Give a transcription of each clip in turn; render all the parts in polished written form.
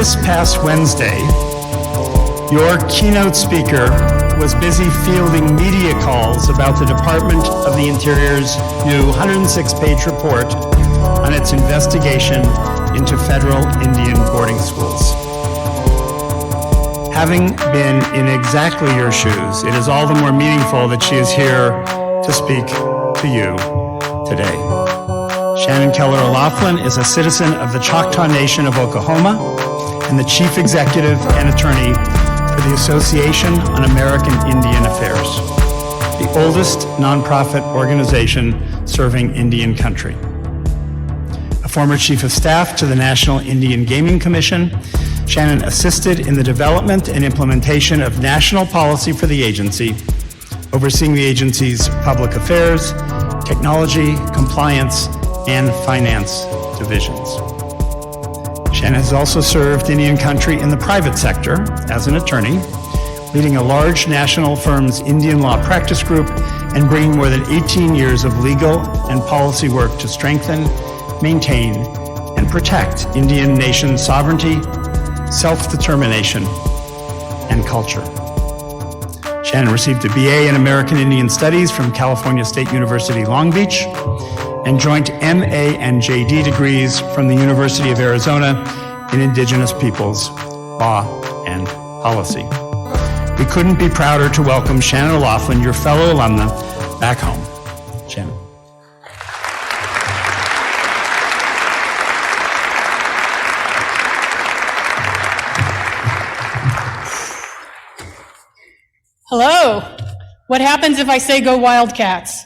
This past Wednesday, your keynote speaker was busy fielding media calls about the Department of the Interior's new 106-page report on its investigation into federal Indian boarding schools. Having been in exactly your shoes, it is all the more meaningful that she is here to speak to you today. Shannon O'Loughlin is a citizen of the Choctaw Nation of Oklahoma and the Chief Executive and Attorney for the Association on American Indian Affairs, the oldest nonprofit organization serving Indian country. A former Chief of Staff to the National Indian Gaming Commission, Shannon assisted in the development and implementation of national policy for the agency, overseeing the agency's public affairs, technology, compliance, and finance divisions. Shannon has also served Indian country in the private sector as an attorney, leading a large national firm's Indian law practice group and bringing more than 18 years of legal and policy work to strengthen, maintain, and protect Indian nation sovereignty, self-determination, and culture. Shannon received a BA in American Indian Studies from California State University, Long Beach, and joint M.A. and J.D. degrees from the University of Arizona in Indigenous Peoples, Law, and Policy. We couldn't be prouder to welcome Shannon O'Loughlin, your fellow alumna, back home. Shannon. Hello. What happens if I say go Wildcats?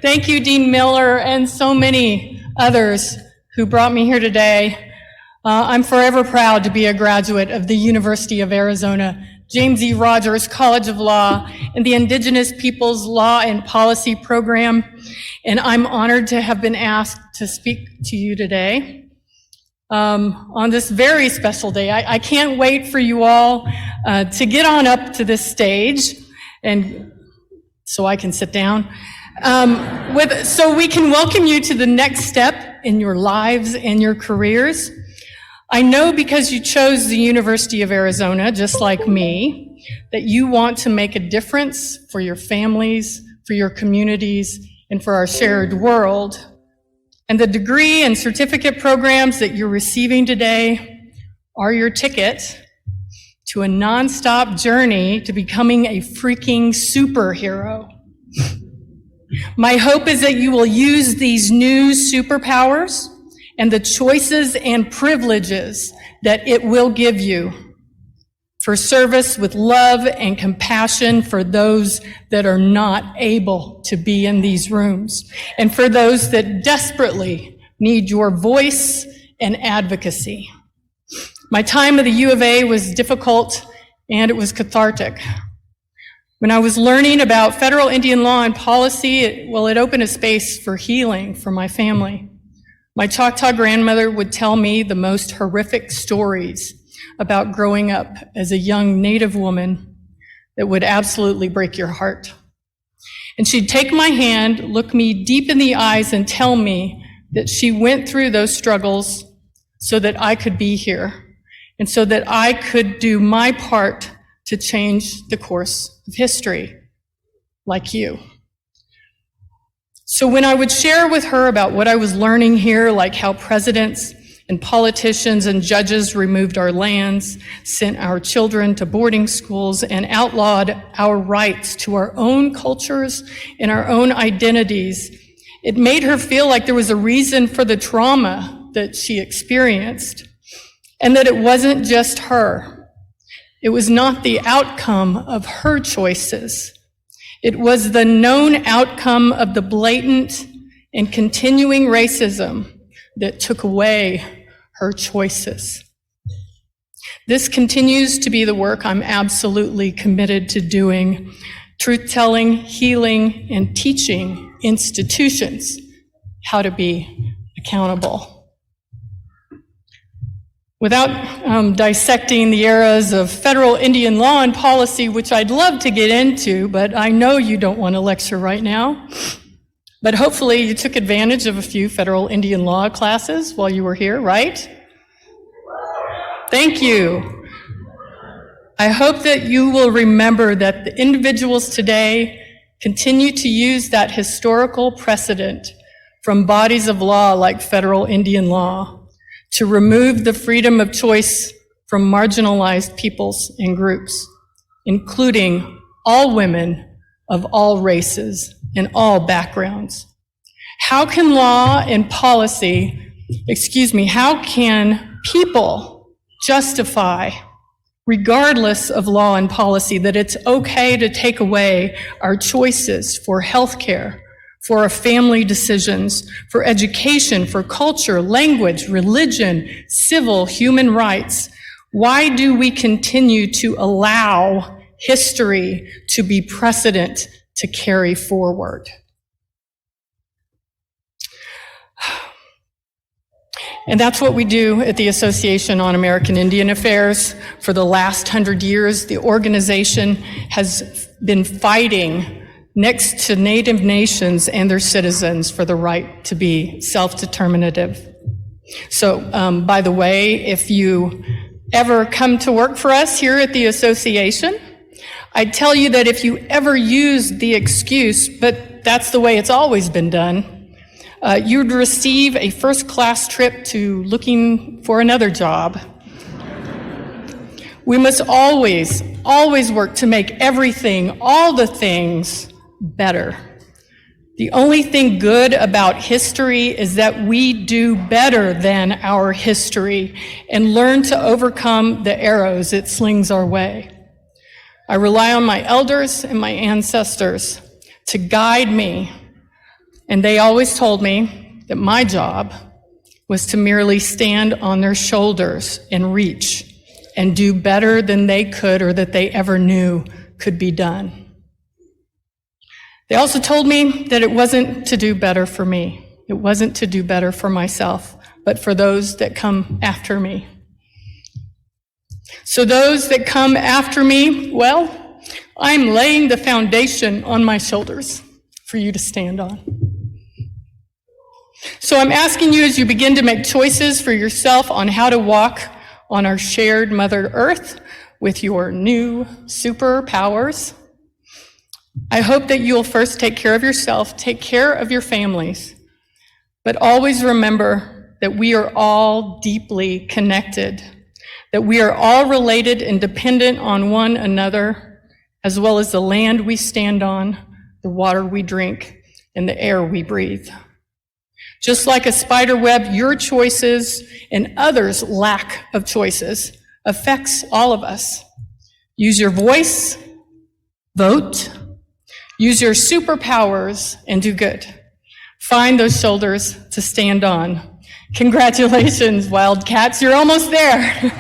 Thank you, Dean Miller, and so many others who brought me here today. I'm forever proud to be a graduate of the University of Arizona, James E. Rogers College of Law, and the Indigenous Peoples Law and Policy Program, and I'm honored to have been asked to speak to you today on this very special day. I can't wait for you all to get on up to this stage, and so I can sit down. So we can welcome you to the next step in your lives and your careers. I know because you chose the University of Arizona, just like me, that you want to make a difference for your families, for your communities, and for our shared world. And the degree and certificate programs that you're receiving today are your ticket to a nonstop journey to becoming a freaking superhero. My hope is that you will use these new superpowers and the choices and privileges that it will give you for service with love and compassion for those that are not able to be in these rooms, and for those that desperately need your voice and advocacy. My time at the U of A was difficult and it was cathartic. When I was learning about federal Indian law and policy, it opened a space for healing for my family. My Choctaw grandmother would tell me the most horrific stories about growing up as a young Native woman that would absolutely break your heart. And she'd take my hand, look me deep in the eyes, and tell me that she went through those struggles so that I could be here, and so that I could do my part to change the course of history, like you. So when I would share with her about what I was learning here, like how presidents and politicians and judges removed our lands, sent our children to boarding schools, and outlawed our rights to our own cultures and our own identities, it made her feel like there was a reason for the trauma that she experienced, and that it wasn't just her. It was not the outcome of her choices. It was the known outcome of the blatant and continuing racism that took away her choices. This continues to be the work I'm absolutely committed to doing, truth-telling, healing, and teaching institutions how to be accountable. Without dissecting the eras of federal Indian law and policy, which I'd love to get into, but I know you don't want to lecture right now, But hopefully you took advantage of a few federal Indian law classes while you were here, right? Thank you. I hope that you will remember that the individuals today continue to use that historical precedent from bodies of law like federal Indian law to remove the freedom of choice from marginalized peoples and groups, including all women of all races and all backgrounds. How can law and policy, how can people justify, regardless of law and policy, that it's okay to take away our choices for healthcare, for our family decisions, for education, for culture, language, religion, civil, human rights? Why do we continue to allow history to be precedent to carry forward? And that's what we do at the Association on American Indian Affairs. For the last 100 years, the organization has been fighting next to Native nations and their citizens for the right to be self-determinative. So, by the way, if you ever come to work for us here at the association, I'd tell you that if you ever use the excuse, but that's the way it's always been done, you'd receive a first-class trip to looking for another job. We must always work to make everything, all the things, better. The only thing good about history is that we do better than our history and learn to overcome the arrows it slings our way. I rely on my elders and my ancestors to guide me, and they always told me that my job was to merely stand on their shoulders and reach and do better than they could or that they ever knew could be done. They also told me that it wasn't to do better for me. It wasn't to do better for myself, but for those that come after me. So those that come after me, well, I'm laying the foundation on my shoulders for you to stand on. So I'm asking you, as you begin to make choices for yourself on how to walk on our shared Mother Earth with your new superpowers, I hope that you'll first take care of yourself, take care of your families, but always remember that we are all deeply connected, that we are all related and dependent on one another, as well as the land we stand on, the water we drink, and the air we breathe. Just like a spider web, your choices and others' lack of choices affects all of us. Use your voice, vote, use your superpowers, and do good. Find those shoulders to stand on. Congratulations, Wildcats, you're almost there.